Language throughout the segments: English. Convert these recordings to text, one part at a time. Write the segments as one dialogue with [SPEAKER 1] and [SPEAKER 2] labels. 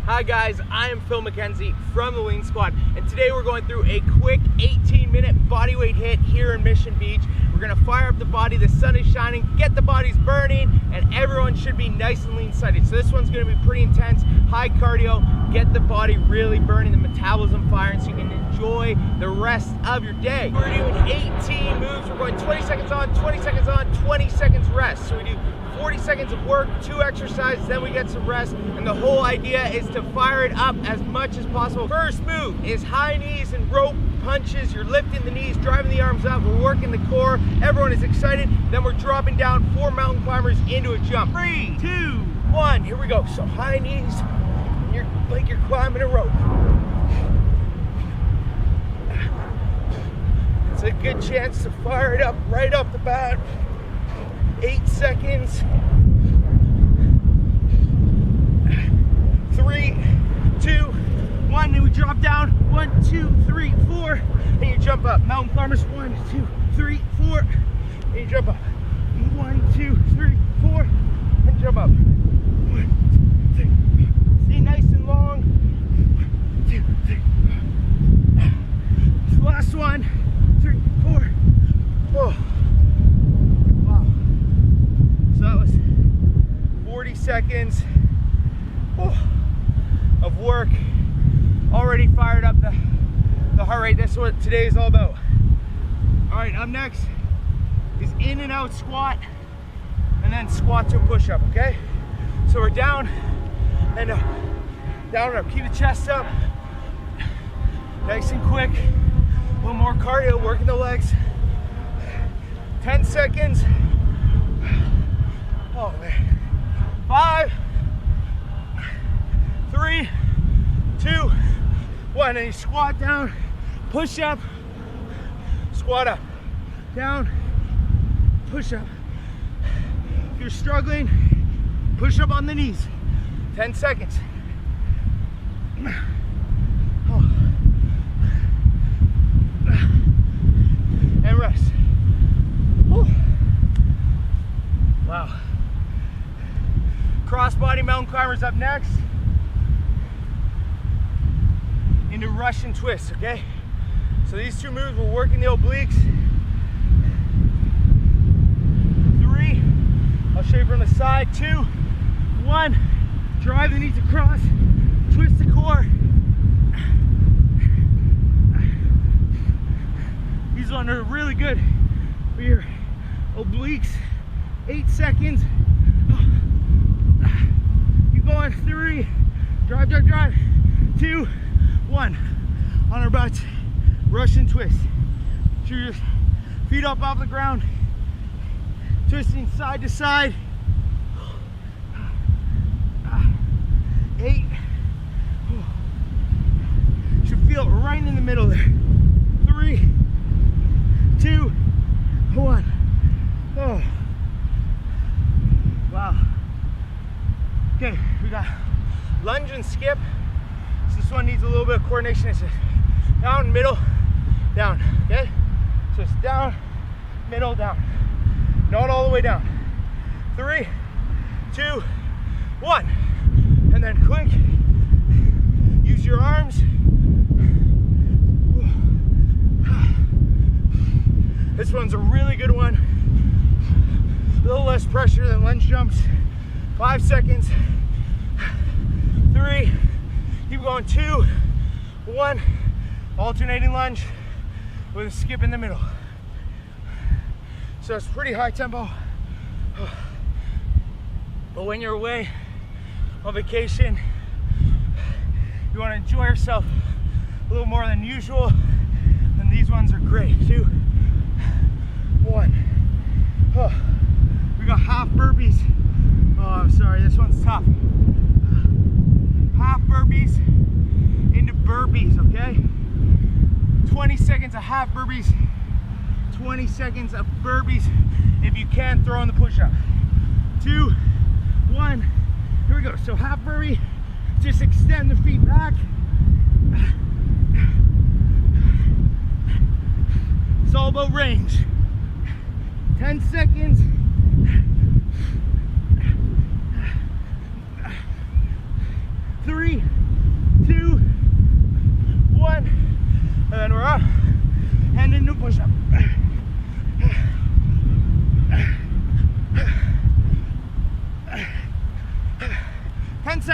[SPEAKER 1] Hi guys, I am Mackenzie from the LEANSQUAD, and today we're going through a quick 18-minute bodyweight hit here in Mission Beach. We're gonna fire up the body, the sun is shining, get the bodies burning, and everyone should be nice and lean-sided. So this one's gonna be pretty intense, high cardio, get the body really burning, the metabolism firing so you can enjoy the rest of your day. We're doing 18 moves, we're going 20 seconds on, 20 seconds on, 20 seconds rest. So we do 40 seconds of work, 2 exercises, then we get some rest, and the whole idea is to fire it up as much as possible. First move is high knees and rope punches. You're lifting the knees, driving the arms up, we're working the core, everyone is excited. Then we're dropping down 4 mountain climbers into a jump. 3, 2, 1, here we go. So high knees, you're like you're climbing a rope. It's a good chance to fire it up right off the bat. 8 seconds. 3, 2, 1, and we drop down. 1, 2, 3, 4, and you jump up. Mountain climbers. 1, 2, 3, 4, and you jump up. 1, 2, 3, 4, and jump up. 1, 2, stay nice and long. 1, 2, 3. Last one. 3, 4. Oh. That was 40 seconds of work. Already fired up the heart rate. That's what today is all about. All right, up next is in and out squat, and then squat to a push-up, okay? So we're down and up, down and up. Keep the chest up, nice and quick. A little more cardio, working the legs. 10 seconds. Oh man. 5, 3, 2, 1. And you squat down, push up, squat up, down, push up. If you're struggling, push up on the knees. 10 seconds. Oh. And rest. Whew. Wow. Cross-body mountain climbers up next. Into Russian twists, okay? So these 2 moves, we're working the obliques. 3, I'll show you from the side. 2, 1, drive the knees across, twist the core. These ones are really good for your obliques. 8 seconds. Keep going. 3, drive, drive, drive. 2, 1. On our butts, Russian twist. Shoot your feet up off the ground, twisting side to side. 8. Should feel it right in the middle there. 3, 2, 1. Oh. Wow. Okay, we got lunge and skip. So this one needs a little bit of coordination. It's down, middle, down. Okay? So it's down, middle, down. Not all the way down. 3, 2, 1. And then quick. Use your arms. This one's a really good one. A little less pressure than lunge jumps. 5 seconds. 3, keep going. 2, 1. Alternating lunge with a skip in the middle. So it's pretty high tempo. But when you're away on vacation, you want to enjoy yourself a little more than usual, then these ones are great. 2, 1. Oh. We got half burpees. Oh, I'm sorry, this one's tough. Half burpees into burpees, okay? 20 seconds of half burpees, 20 seconds of burpees. If you can, throw in the push-up. 2, 1, here we go. So half burpee, just extend the feet back. It's all about range. 10 seconds. 3,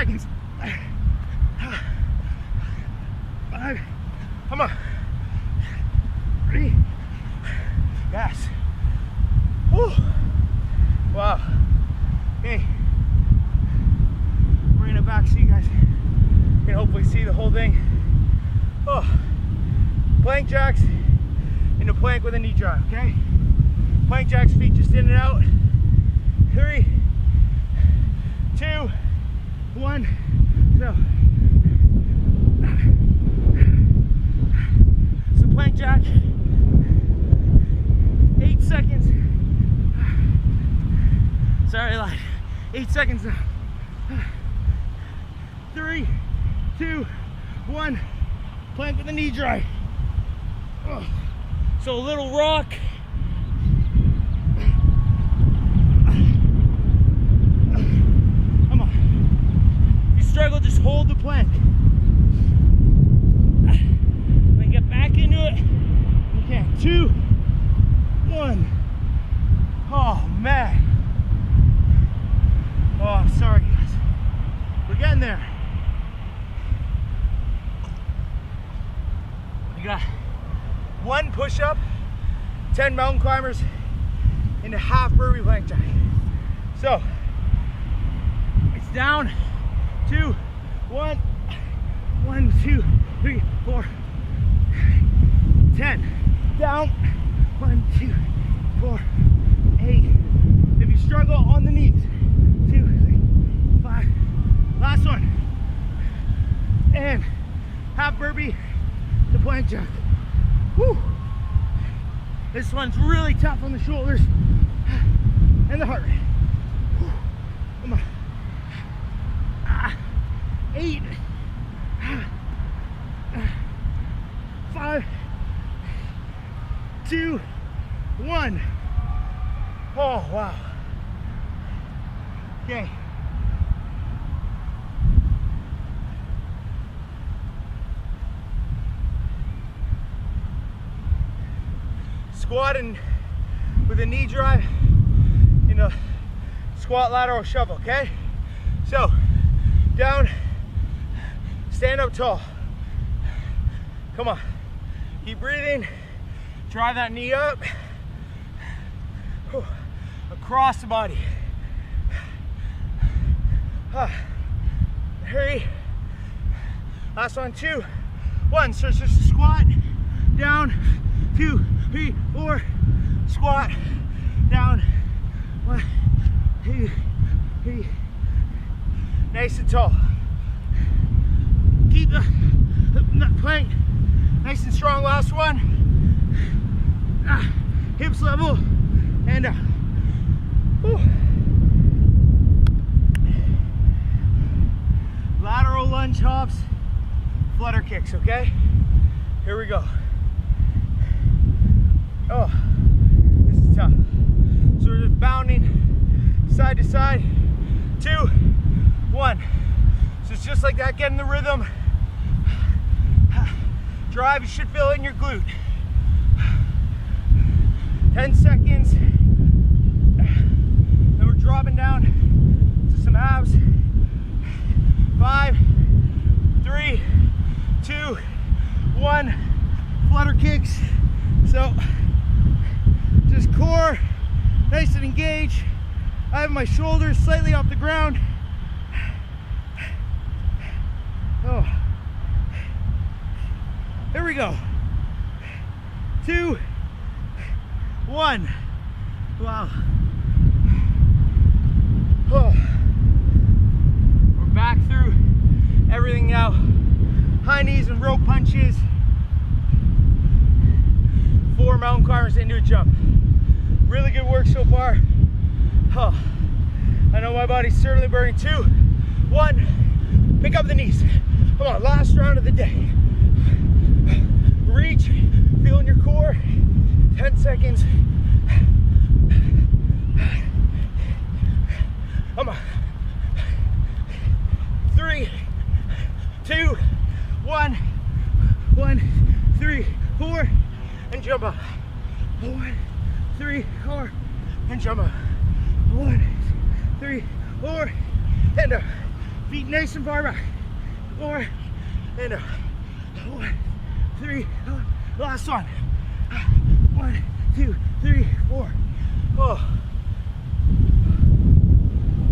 [SPEAKER 1] seconds. 5, come on. 3, yes. Whew. Wow. Okay. We're in the back so you guys can hopefully see the whole thing. Oh. Plank jacks into plank with a knee drive, okay? Plank jacks, feet just in and out. 3, 2, 1, so. So plank jack, 8 seconds. Sorry, I lied. 8 seconds now. 3, 2, 1, plank with a knee drive. So a little rock. Come on. If you struggle, just hold the plank. Then get back into it. You can. 2, 1. Oh man. Oh, sorry guys. We're getting there. You got 1 push-up, 10 mountain climbers, into half burpee plank jack. So it's down, 2, 1, 1, 2, 3, 4, 10. Down, 1, 2, 4, 8. If you struggle, on the knees. 2, 3, 5. Last one. And half burpee to plank jack. Woo. This one's really tough on the shoulders and the heart rate. Woo. Come on. 8, 5, 2, 1. Oh, wow. Okay. Squatting with a knee drive in a squat lateral shovel, okay? So, down, stand up tall. Come on, keep breathing, drive that knee up, across the body. 3, last one, 2, 1, so it's just a squat, down, 2, 3, 4, squat, down, 1, 2, 3, nice and tall. Keep the plank nice and strong, last one, hips level, and lateral lunge hops, flutter kicks, okay? Here we go. Oh, this is tough. So we're just bounding side to side. 2, 1. So it's just like that, getting the rhythm. Drive, you should feel it in your glute. 10 seconds. Then we're dropping down to some abs. 5, 3, 2, 1. Flutter kicks. So, just core, nice and engaged. I have my shoulders slightly off the ground. Oh. Here we go. 2, 1. Wow. Oh. We're back through everything now. High knees and rope punches. 4 mountain climbers into a jump. Really good work so far. Oh. I know my body's certainly burning. 2, 1. Pick up the knees. Come on, last round of the day. Reach, feel in your core. 10 seconds. Come on. 3, 2, 1. 1, 3, 4, and jump up. 1, 3, 4, and jump up. 1, 3, 4, and up. Feet nice and far back. 4 and 1, 3. Last one. 1, 2, 3, 4. Oh.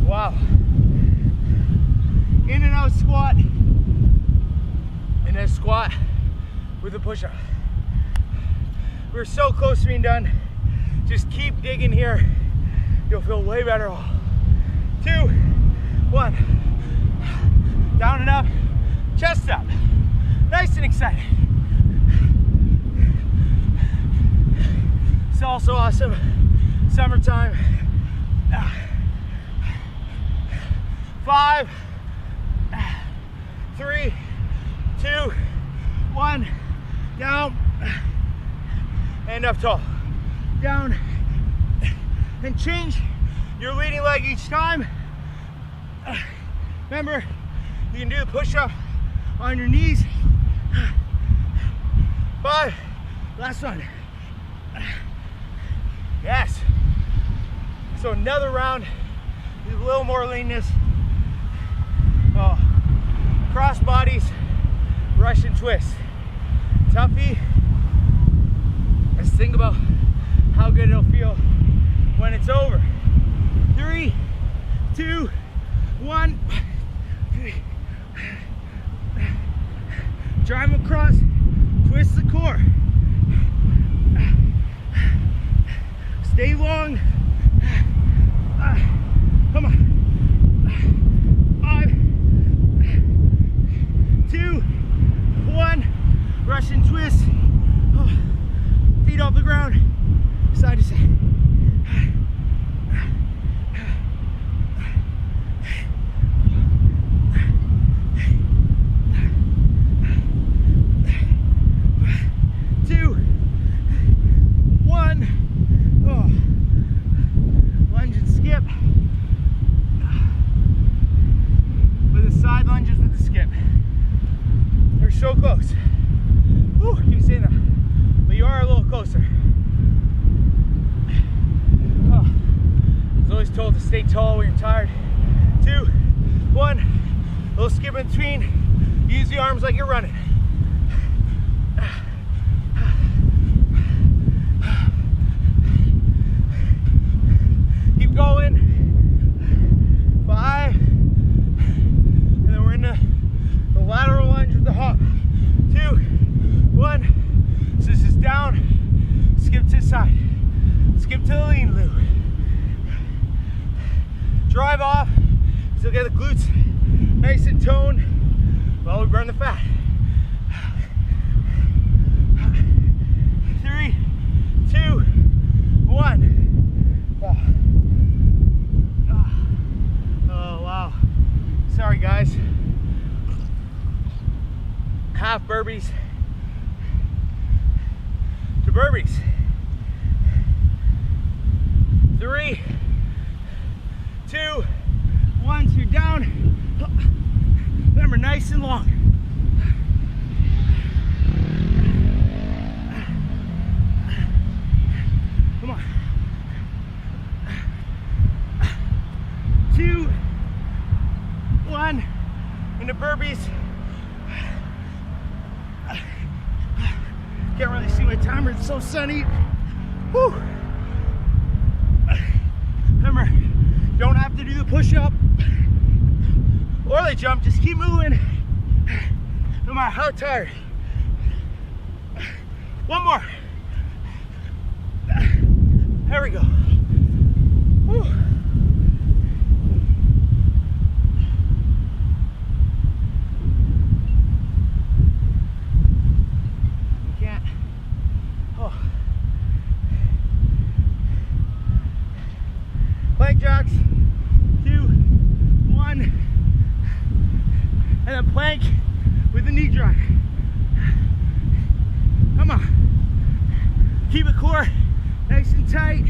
[SPEAKER 1] Wow. In and out squat. And then squat with a push-up. We're so close to being done. Just keep digging here. You'll feel way better. 2, 1. Down and up. Chest up. Nice and exciting. It's also awesome. Summertime. 5, 3, 2, 1. Down and up tall. Down and change your leading leg each time. Remember, you can do the push-up on your knees. 5. Last one. Yes. So another round with a little more leanness. Oh. Cross bodies, Russian twist. Toughie. Let's think about how good it'll feel when it's over. 3, 2, 1. Drive across, twist the core. Stay long. Come on. 5, 2, 1. Russian twist. Feet off the ground, side to side. Lunge and skip. With the side lunges with the skip. They're so close. Whew, keep saying that. But you are a little closer. Oh, I was always told to stay tall when you're tired. 2, 1. A little skip in between. Use the arms like you're running. Keep going. 5. And then we're in the lateral lunge with the hop. 2, 1. So this is down, skip to the side, skip to the lean loop. Drive off, still get the glutes nice and toned while we burn the fat. 3, 2, 1. Oh wow. Sorry guys. Half burpees to burpees. 3, 2, 1. So you're down. Remember, nice and long. Come on. 2, 1. Into burpees. Can't really see my timer, it's so sunny. Whew. Remember, you don't have to do the push-up or the jump, just keep moving no matter how tired. 1 more. There we go. Whew. Plank jacks. 2, 1. And then plank with the knee drag. Come on. Keep the core nice and tight.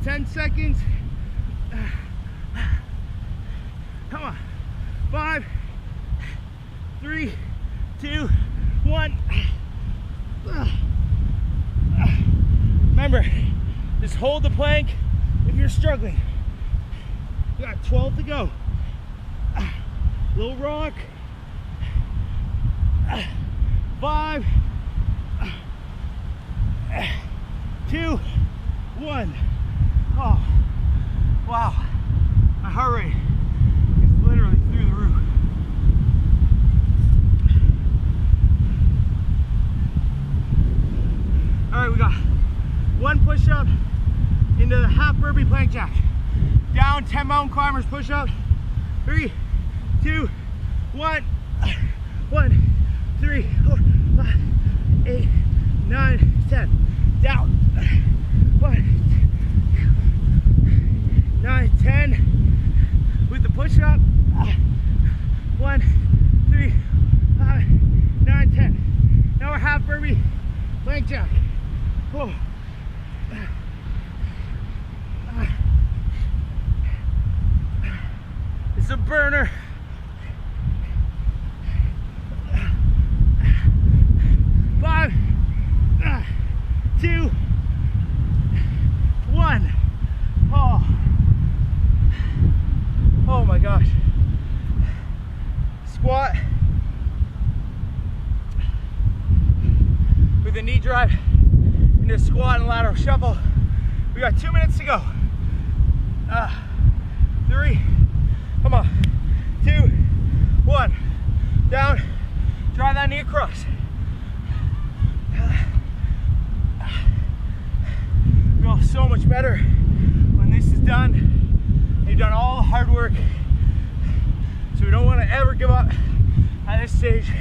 [SPEAKER 1] 10 seconds. Come on. 5, 3, 2, 1. Remember, just hold the plank if you're struggling. You got 12 to go. Little rock. 5, 2, 1. Oh, wow. My heart rate is literally through the roof. All right, we got 1 push-up into the half burpee plank jack. Down 10 mountain climbers push-up. 3, 2, 1. 1, 3, 4, 5, 8, 9, 10. Down. 1, 9, 10. With the push-up. 1, 3, 5, 9, 10. Now we're half burpee plank jack. Oh. It's a burner. 5, 2, 1. Oh my gosh. Squat with a knee drive into squat and lateral shuffle. We got 2 minutes to go. 3, come on, 2, 1. Down, drive that knee across. Feel so much better when this is done. You've done all the hard work, so we don't want to ever give up at this stage. 2,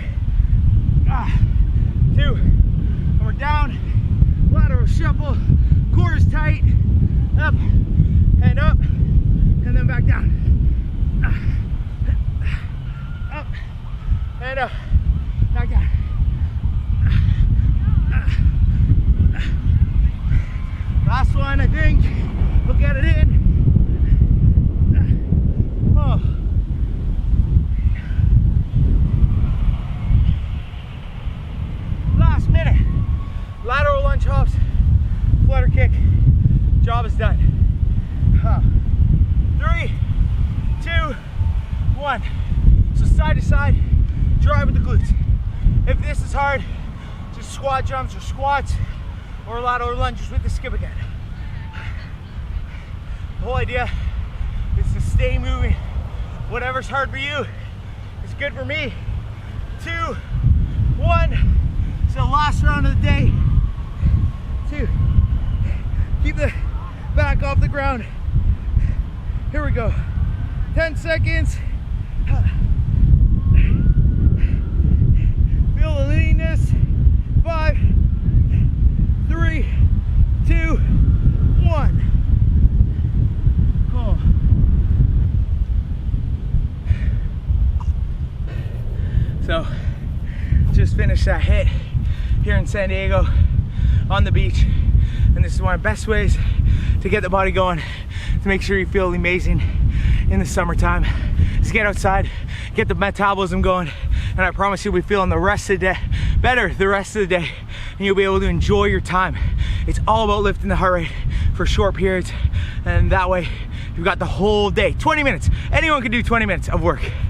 [SPEAKER 1] and we're down, lateral shuffle, core is tight, up, and then back down. Up, and up, back down. Last one, I think. We'll get it in. Oh. Last minute. Lateral lunge hops, flutter kick. Job is done. 3, 2, 1. So side to side, drive with the glutes. If this is hard, just squat jumps or squats, or lateral lunges with the skip again. The whole idea is to stay moving. Whatever's hard for you is good for me. 2, 1. It's the last round of the day. 2. Keep the back off the ground. Here we go. 10 seconds. Feel the leanness. 5, 3, 2, 1. Oh. So, just finished that hit here in San Diego on the beach, and this is one of the best ways to get the body going, to make sure you feel amazing in the summertime. Just get outside, get the metabolism going, and I promise you'll be feeling the rest of the day better the rest of the day, and you'll be able to enjoy your time. It's all about lifting the heart rate for short periods, and that way you've got the whole day. 20 minutes. Anyone can do 20 minutes of work.